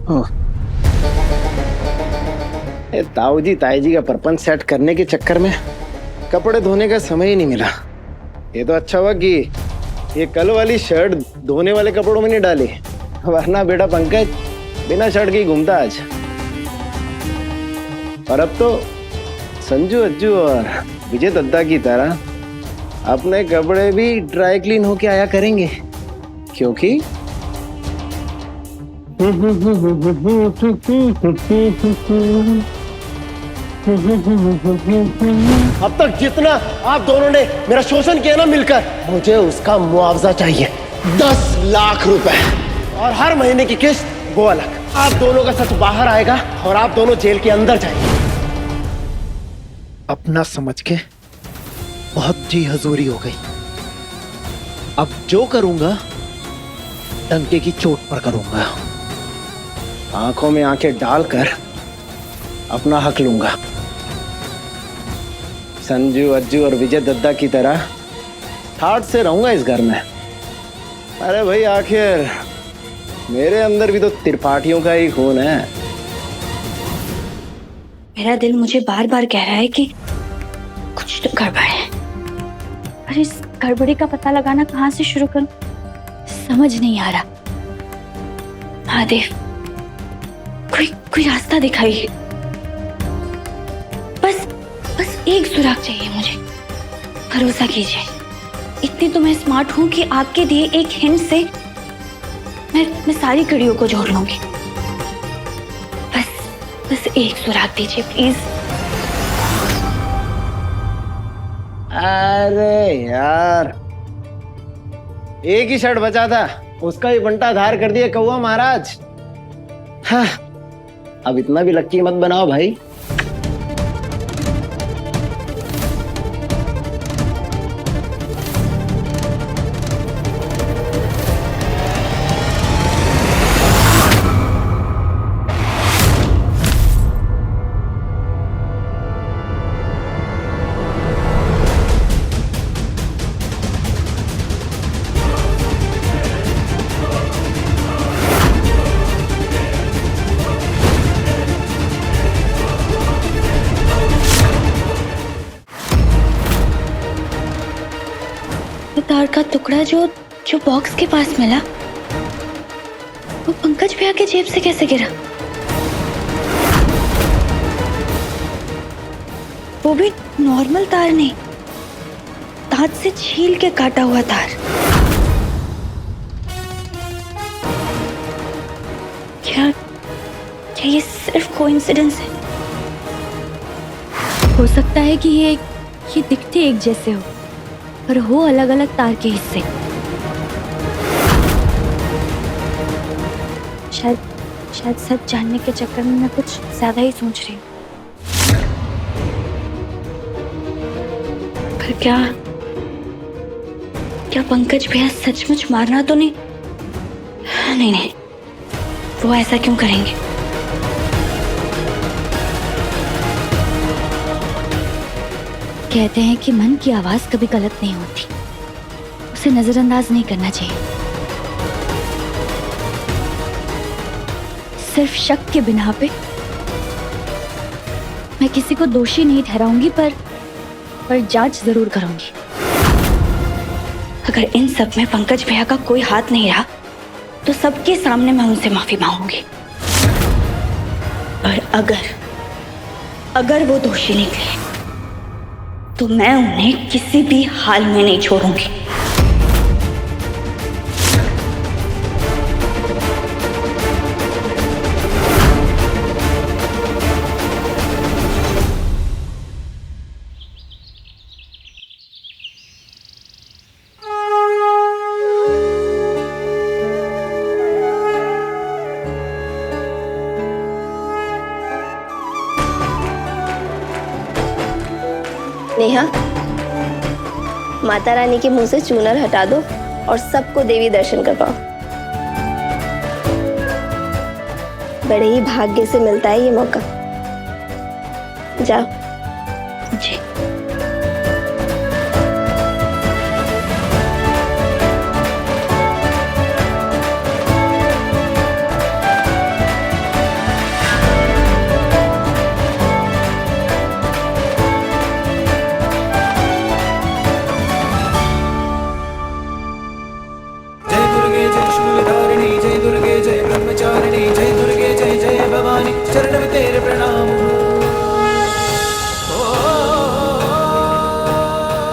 ओह, ये ताऊ जी ताई जी का परपंच सेट करने के चक्कर में कपड़े धोने का समय ही नहीं मिला। ये तो अच्छा हुआ कि ये कल वाली शर्ट धोने वाले कपड़ों में नहीं डाली, वरना बेटा पंकज बिना शर्ट के ही घूमता आज। और अब तो संजू अज्जू और विजय दत्ता की तरह अपने कपड़े भी ड्राई क्लीन होके आया करेंगे, क्योंकि अब तक जितना आप दोनों ने मेरा शोषण किया ना मिलकर, मुझे उसका मुआवजा चाहिए 10 लाख रुपए, और हर महीने की किस्त वो अलग। आप दोनों का सच बाहर आएगा और आप दोनों जेल के अंदर जाएंगे। अपना समझ के बहुत जी हजूरी हो गई। अब जो करूंगा डंके की चोट पर करूंगा, आंखों में आंखें डालकर अपना हक लूंगा। संजू अज्जू और विजय दत्ता की तरह ठाट से रहूंगा इस घर में। अरे भाई, आखिर मेरे अंदर भी तो त्रिपाठियों का ही खून है। मेरा दिल मुझे बार बार कह रहा है कि कुछ तो गड़बड़ है, पर इस गड़बड़ी का पता लगाना कहाँ से शुरू करूं समझ नहीं आ रहा। महादेव, कोई रास्ता दिखाइए। बस एक सुराग चाहिए मुझे। भरोसा कीजिए, इतनी तो मैं स्मार्ट हूं कि आपके दिए एक हिंट से मैं सारी कड़ियों को जोड़ लूंगी। बस एक सुराग दीजिए प्लीज। अरे यार, एक ही शर्ट बचा था, उसका भी बंटा धार कर दिया कौवा महाराज। हाँ, अब इतना भी लक्की मत बनाओ भाई। तार का टुकड़ा जो बॉक्स के पास मिला, वो पंकज भैया के जेब से कैसे गिरा? वो भी नॉर्मल तार नहीं, दांत से छील के काटा हुआ तार। क्या ये सिर्फ कोइंसिडेंस है? हो सकता है कि ये दिखते एक जैसे हो, पर हो अलग अलग तार के हिस्से। शायद सब जानने के चक्कर में मैं कुछ ज्यादा ही सोच रही हूँ। पर क्या पंकज भैया सचमुच मारना तो नहीं? नहीं, वो ऐसा क्यों करेंगे? कहते हैं कि मन की आवाज कभी गलत नहीं होती, उसे नजरअंदाज नहीं करना चाहिए। सिर्फ शक के बिना पे मैं किसी को दोषी नहीं ठहराऊंगी, पर जांच जरूर करूंगी। अगर इन सब में पंकज भैया का कोई हाथ नहीं रहा तो सबके सामने मैं उनसे माफी मांगूंगी। और अगर वो दोषी निकले तो मैं उन्हें किसी भी हाल में नहीं छोड़ूंगी। नेहा, माता रानी के मुंह से चूनर हटा दो और सबको देवी दर्शन करवाओ। बड़े ही भाग्य से मिलता है ये मौका। जाओ। जी। चरण में तेरे प्रणाम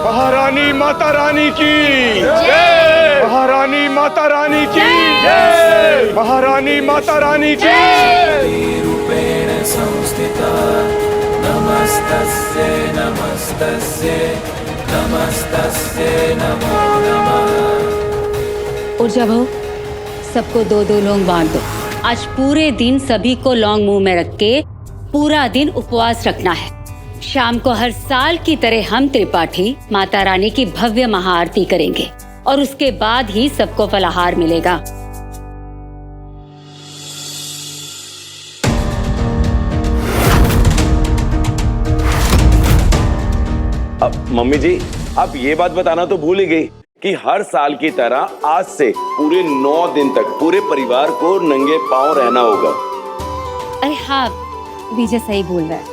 महारानी माता रानी की जय। महारानी माता रानी की जय। महारानी माता रानी की रूपेण संस्थिता नमस्तस्यै नमस्तस्यै नमस्तस्यै नमो नमः। ऊर्जा बहू, सबको दो दो लौंग बांट दो। आज पूरे दिन सभी को लौंग मुंह में रख के पूरा दिन उपवास रखना है। शाम को हर साल की तरह हम त्रिपाठी माता रानी की भव्य महाआरती करेंगे और उसके बाद ही सबको फलाहार मिलेगा। अब मम्मी जी, आप ये बात बताना तो भूल ही गई कि हर साल की तरह आज से पूरे 9 दिन तक पूरे परिवार को नंगे पांव रहना होगा। अरे हाँ, विजय सही बोल रहा है।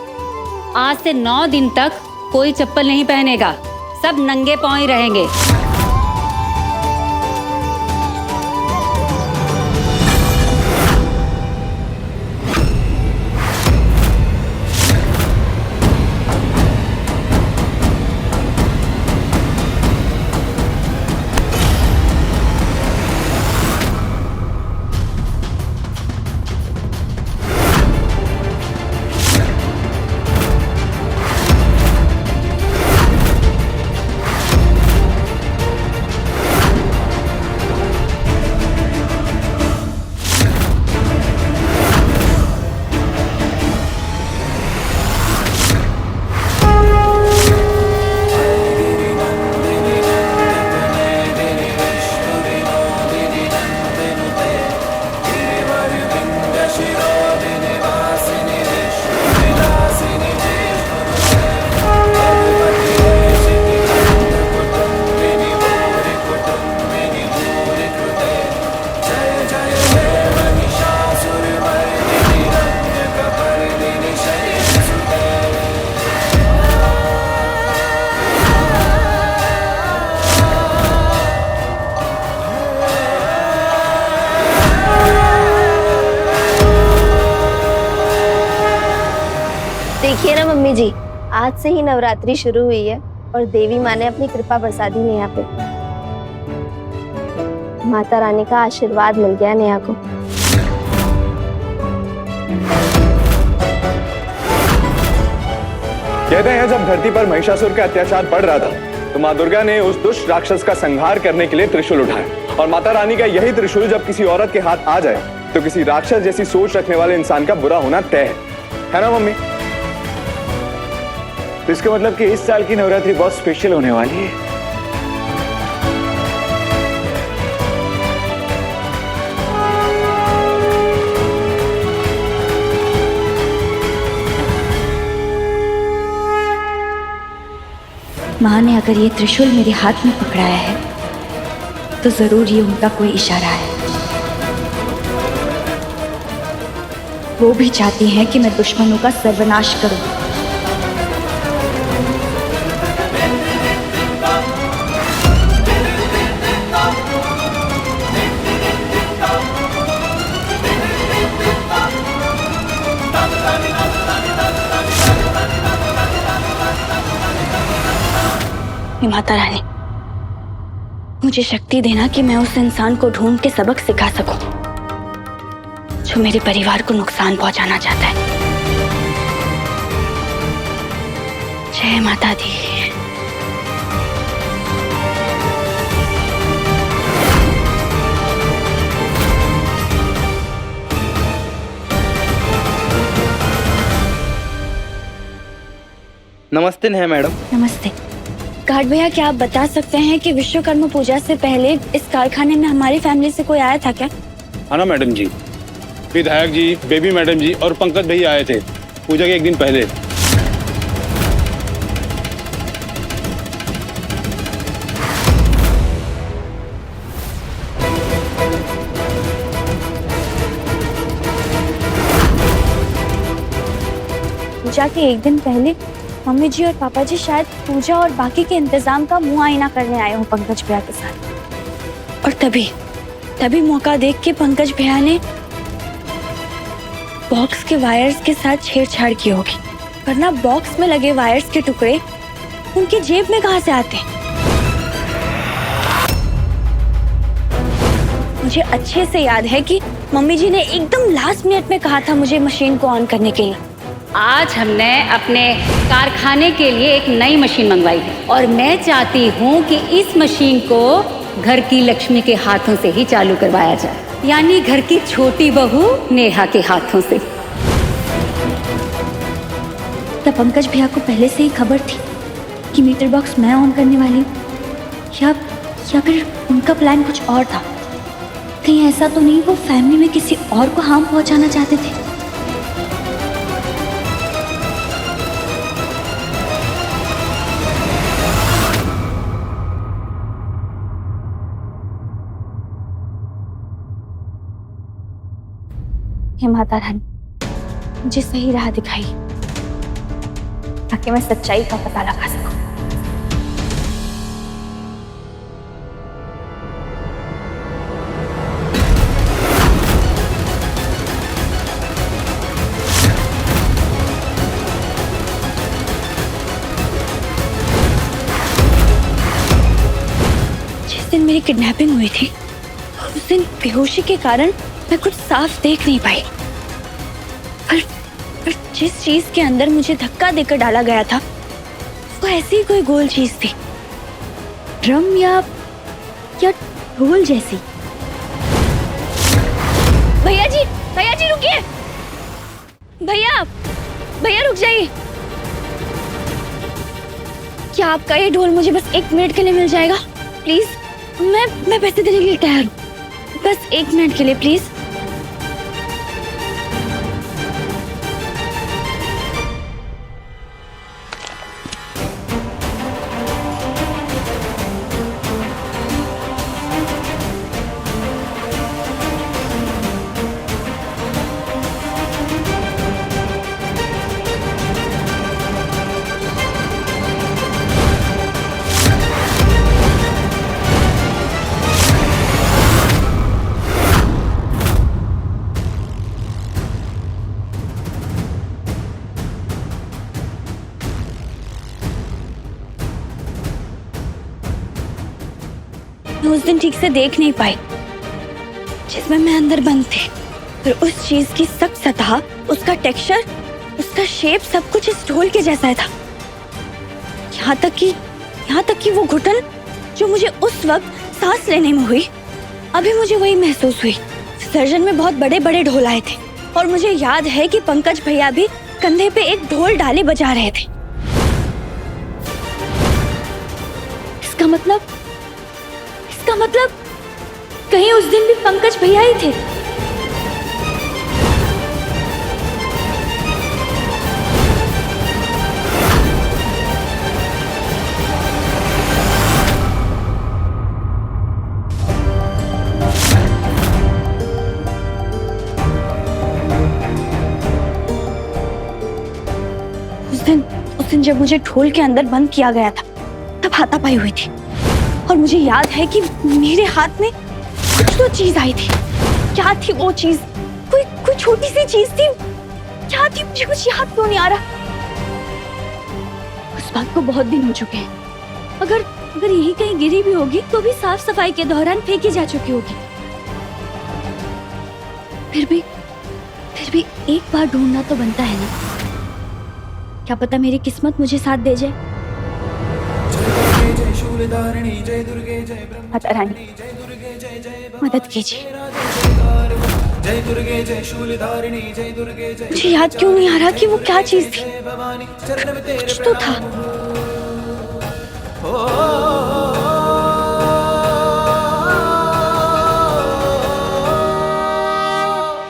आज से 9 दिन तक कोई चप्पल नहीं पहनेगा, सब नंगे पांव ही रहेंगे। देखिए ना मम्मी जी, आज से ही नवरात्रि शुरू हुई है और देवी माँ ने अपनी कृपा बरसा दी नेहा पे। माता रानी का आशीर्वाद मिल गया नेहा को। कहते हैं जब धरती पर महिषासुर का अत्याचार बढ़ रहा था तो माँ दुर्गा ने उस दुष्ट राक्षस का संहार करने के लिए त्रिशूल उठाया। और माता रानी का यही त्रिशूल जब किसी औरत के हाथ आ जाए तो किसी राक्षस जैसी सोच रखने वाले इंसान का बुरा होना तय है ना मम्मी? तो इसका मतलब कि इस साल की नवरात्रि बहुत स्पेशल होने वाली है। माँ ने अगर ये त्रिशूल मेरे हाथ में पकड़ाया है तो जरूर ये उनका कोई इशारा है। वो भी चाहती हैं कि मैं दुश्मनों का सर्वनाश करूं। माता रानी, मुझे शक्ति देना कि मैं उस इंसान को ढूंढ के सबक सिखा सकूं जो मेरे परिवार को नुकसान पहुंचाना चाहता है। जय माता दी। नमस्ते नेहा मैडम। नमस्ते। गार्ड भैया, क्या आप बता सकते हैं कि विश्वकर्मा पूजा से पहले इस कारखाने में हमारी फैमिली से कोई आया था क्या? हाँ ना मैडम जी, विधायक जी, बेबी मैडम जी और पंकज भैया आए थे पूजा के एक दिन पहले। पूजा के एक दिन पहले मम्मी जी और पापा जी शायद पूजा और बाकी के इंतजाम का मुंह आईना करने आए हो पंकज भैया के साथ। और तभी मौका देख के पंकज भैया ने बॉक्स के वायर्स के साथ छेड़छाड़ की होगी, वरना बॉक्स में लगे वायर्स के टुकड़े उनके जेब में कहाँ से आते? मुझे अच्छे से याद है कि मम्मी जी ने एकदम लास्ट मिनट में कहा था मुझे मशीन को ऑन करने के लिए। आज हमने अपने कारखाने के लिए एक नई मशीन मंगवाई है और मैं चाहती हूँ कि इस मशीन को घर की लक्ष्मी के हाथों से ही चालू करवाया जाए, यानी घर की छोटी बहू नेहा के हाथों से। क्या पंकज भैया को पहले से ही खबर थी कि मीटर बॉक्स मैं ऑन करने वाली हूँ, या फिर उनका प्लान कुछ और था? कहीं ऐसा तो नहीं वो फैमिली में किसी और को हार्म पहुंचाना चाहते थे? हे माता रानी, मुझे सही राह दिखाई ताकि मैं सच्चाई का पता लगा सकूं। जिस दिन मेरी किडनैपिंग हुई थी उस दिन बेहोशी के कारण मैं कुछ साफ देख नहीं पाई, पर जिस चीज के अंदर मुझे धक्का देकर डाला गया था वो ऐसी ही कोई गोल चीज थी, ड्रम या ढोल जैसी। भैया जी रुकिए, भैया रुक जाइए। क्या आपका ये ढोल मुझे बस 1 मिनट के लिए मिल जाएगा प्लीज? मैं पैसे देने के लिए तैयार हूँ, बस 1 मिनट के लिए प्लीज। मैं उस दिन ठीक से देख नहीं पाई जिसमें मैं अंदर बंद थी, पर उस चीज की सख्त सतह, उसका टेक्सचर, उसका शेप सब कुछ इस ढोल के जैसा था। यहाँ तक कि वो घुटन जो मुझे उस वक्त सांस लेने में हुई, अभी मुझे वही महसूस हुई। सर्जन में बहुत बड़े बड़े ढोल आए थे और मुझे याद है कि पंकज भैया भी कंधे पे एक ढोल डाले बजा रहे थे। इसका मतलब कहीं उस दिन भी पंकज भैया ही थे। उस दिन जब मुझे ढोल के अंदर बंद किया गया था तब हाथापाई हुई थी और मुझे याद है कि मेरे हाथ में कुछ तो चीज आई थी। क्या थी वो चीज? कोई छोटी सी चीज थी। क्या थी? मुझे कुछ याद क्यों नहीं आ रहा। उस बात को बहुत दिन हो चुके हैं। अगर यही कहीं गिरी भी होगी तो भी साफ सफाई के दौरान फेंकी जा चुकी होगी। फिर भी एक बार ढूंढना तो बनता है ना। क्या पता मेरी किस्मत मुझे साथ दे जाए। माता रानी मदद कीजिए। मुझे याद क्यों नहीं आ रहा कि वो क्या चीज थी। कुछ तो था।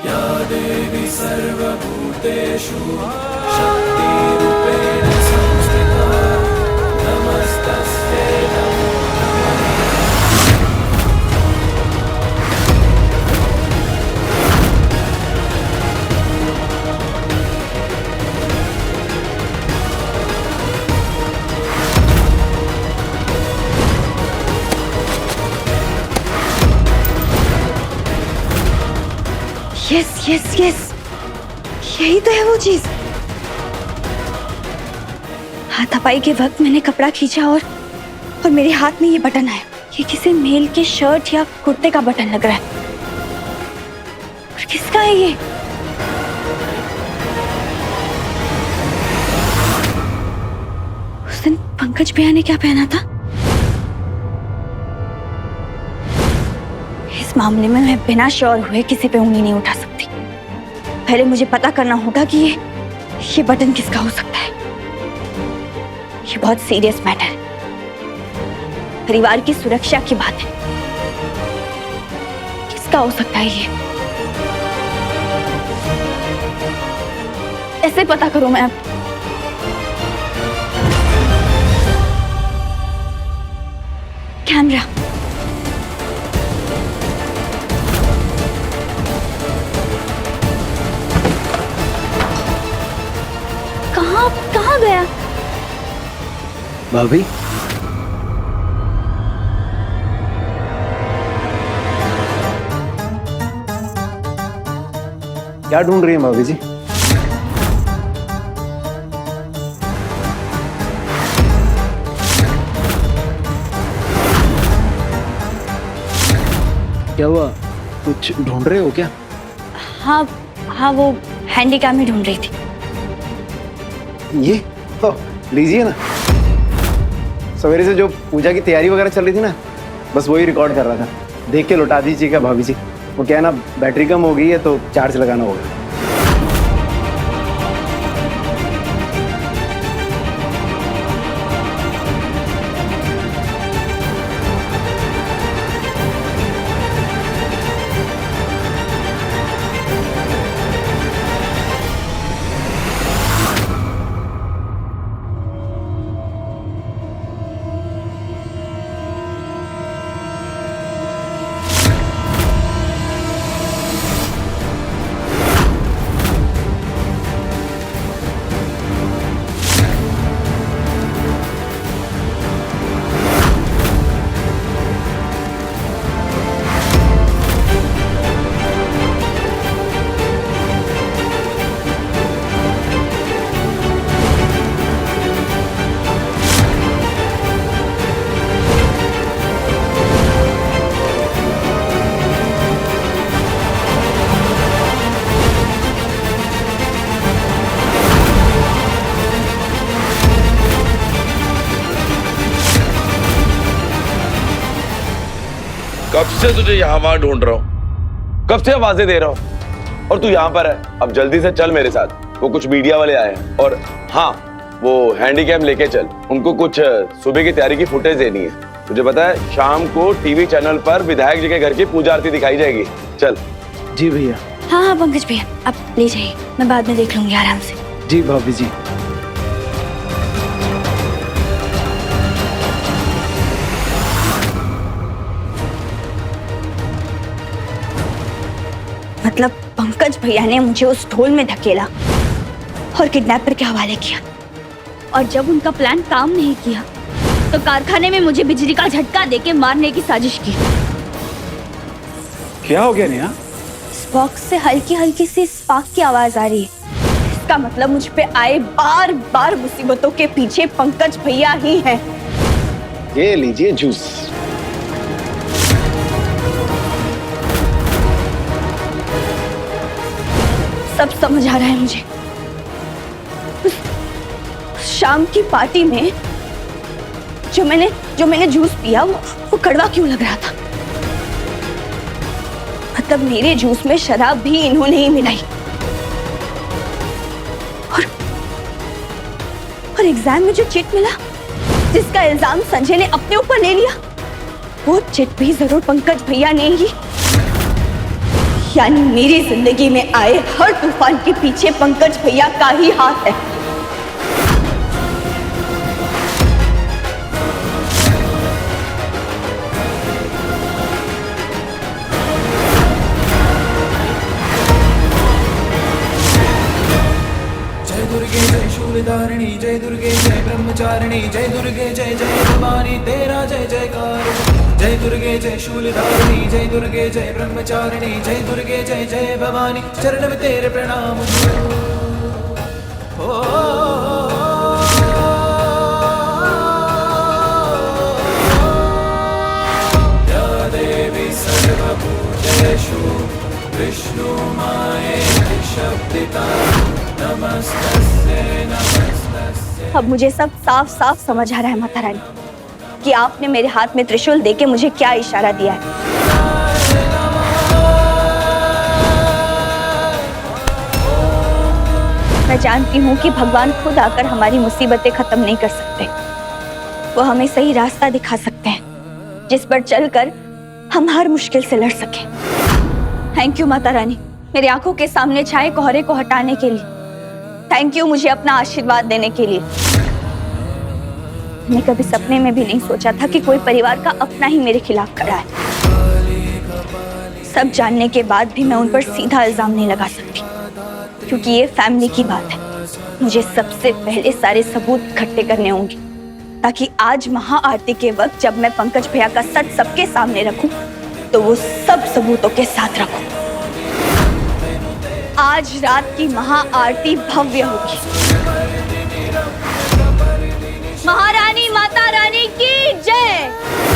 या देवी सर्वभूतेषु शक्तिरूपेण संस्थिता नमस्तस्यै नमो यस यही तो है वो चीज। हाथापाई के वक्त मैंने कपड़ा खींचा और मेरे हाथ में ये बटन आया। ये किसी मेल के शर्ट या कुर्ते का बटन लग रहा है। और किसका है ये? उस दिन पंकज भैया ने क्या पहना था? इस मामले में मैं बिना श्योर हुए किसी पे उंगली नहीं उठा सकती। पहले मुझे पता करना होगा कि ये बटन किसका हो सकता है। ये बहुत सीरियस मैटर है, परिवार की सुरक्षा की बात है। किसका हो सकता है ये? कैसे पता करूं मैं अब? कैमरा। कहाँ गया? भाभी, क्या ढूंढ रही हैं भाभी जी? क्या हुआ? कुछ ढूंढ रहे हो क्या? हाँ हाँ, वो हैंडीकैम ही ढूंढ रही थी। ये लीजिए ना। सवेरे से जो पूजा की तैयारी वगैरह चल रही थी ना, बस वही रिकॉर्ड कर रहा था। देख के लौटा दीजिएगा भाभी जी। वो क्या है ना, बैटरी कम हो गई है तो चार्ज लगाना होगा। कब से तुझे यहाँ वहां ढूंढ रहा हूँ, कब से आवाजें दे रहा हूँ, और तू यहाँ पर है। अब जल्दी से चल मेरे साथ, वो कुछ मीडिया वाले आए हैं। और हाँ, वो हैंडीकैम लेके चल, उनको कुछ सुबह की तैयारी की फुटेज देनी है। तुझे पता है शाम को टीवी चैनल पर विधायक जी के घर की पूजा आरती दिखाई जाएगी। चल। जी भैया। हाँ हाँ पंकज भैया, आप ले जाइए, मैं बाद में देख लूंगी आराम से। जी भाभी जी। मतलब पंकज भैया ने मुझे उस ढोल में धकेला और किडनैपर के हवाले किया, और जब उनका प्लान काम नहीं किया तो कारखाने में मुझे बिजली का झटका देके मारने की साजिश की। क्या हो गया नेहा? इस बॉक्स से हल्की हल्की सी स्पार्क की आवाज आ रही है। इसका मतलब मुझ पे आए बार बार मुसीबतों के पीछे पंकज भैया ही हैं। ये लीजिए जूस। सब समझ आ रहा है मुझे। उस शाम की पार्टी में जो मैंने जूस पिया वो कड़वा क्यों लग रहा था? मतलब मेरे जूस में शराब भी इन्होंने ही मिलाई। और एग्जाम में जो चिट मिला, जिसका इल्जाम संजय ने अपने ऊपर ले लिया, वो चिट भी जरूर पंकज भैया ने ही। यानी मेरी जिंदगी में आए हर तूफान के पीछे पंकज भैया का ही हाथ है। जय दुर्गे जय शूलधारिणी, जय दुर्गे जय ब्रह्मचारिणी, जय दुर्गे जय जय भवानी, तेरा जय जयकार। जय दुर्गे जय शूलधारिणी जय दुर्गे जय ब्रह्मचारिणी जय दुर्गे जय जय भवानी चरण में तेरे प्रणाम या देवी सर्वभूतेषु विष्णु मायेति शब्दिता नमस्तस्यै नमस्तस्यै। अब मुझे सब साफ साफ समझ आ रहा है माता रानी कि आपने मेरे हाथ में त्रिशूल देके मुझे क्या इशारा दिया है। मैं जानती हूँ कि भगवान खुद आकर हमारी मुसीबतें खत्म नहीं कर सकते। वो हमें सही रास्ता दिखा सकते हैं जिस पर चलकर हम हर मुश्किल से लड़ सकें। थैंक यू माता रानी, मेरी आंखों के सामने छाए कोहरे को हटाने के लिए। थैंक यू मुझे अपना आशीर्वाद देने के लिए। मैंने कभी सपने में भी नहीं सोचा था कि कोई परिवार का अपना ही मेरे खिलाफ खड़ा है। सब जानने के बाद भी मैं उन पर सीधा इल्जाम नहीं लगा सकती क्योंकि ये फैमिली की बात है। मुझे सबसे पहले सारे सबूत इकट्ठे करने होंगे ताकि आज महाआरती के वक्त जब मैं पंकज भैया का सच सबके सामने रखूं तो वो सब सबूतों के साथ रखूं। आज रात की महाआरती भव्य होगी। महारानी माता रानी की जय।